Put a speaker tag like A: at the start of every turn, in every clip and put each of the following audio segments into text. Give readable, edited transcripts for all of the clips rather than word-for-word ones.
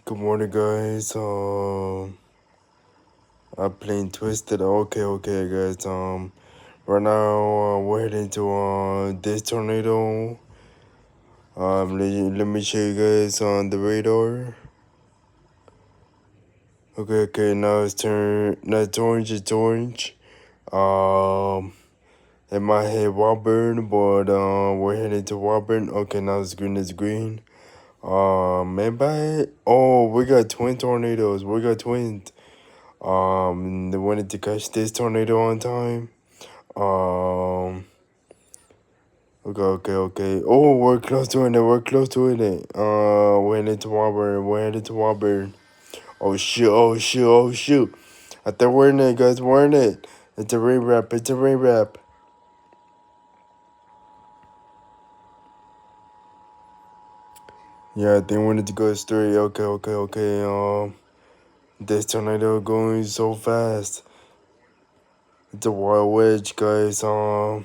A: Good morning, guys. I'm playing Twisted. Okay, guys. Right now we're heading to this tornado. Let me show you guys on the radar. Okay. Now it's orange. It's orange. It might hit Woburn, but we're heading to Woburn. Okay, now it's green. It's green. Maybe. Oh, we got twin tornadoes. We got twins. They wanted to catch this tornado on time. Okay. Oh, we're close to it. We're close to it. We're headed to Woburn. We're headed to Woburn. Oh shoot. I think we're in it, guys. We're in it. It's a rain wrap. It's a rain wrap. Yeah, I think we need to go straight. Okay. This tornado going so fast. It's a wild wedge, guys. Let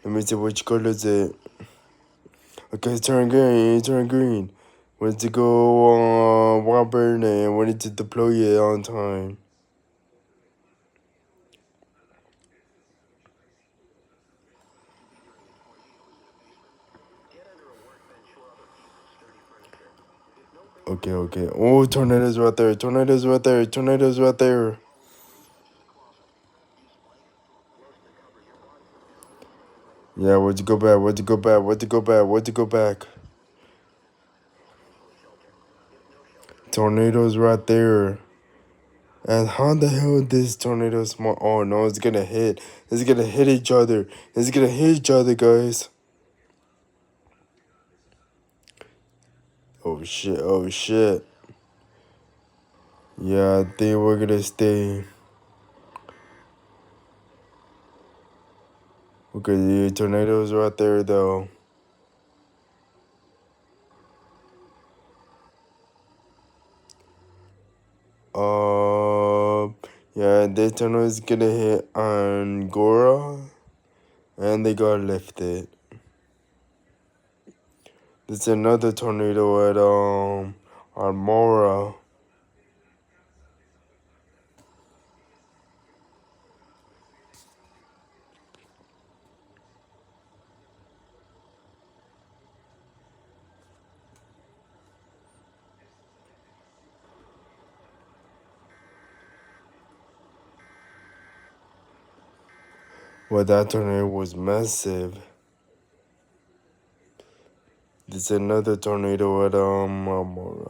A: me see which color is it. Okay, it's turning green. It's turning green. We need to go Woburn and we need to deploy it on time. Okay. Oh, tornadoes right there. Tornadoes right there. Yeah, where'd you go back? Tornadoes right there. And how the hell is this tornado small? Oh no, it's gonna hit. It's gonna hit each other. Guys. Oh shit. Yeah, I think we're gonna stay. Okay, the tornadoes right there though. Yeah, this tornado is gonna hit Angora, and they got lifted. There's another tornado at Almora. Well, that tornado was massive. There's another tornado at Almora.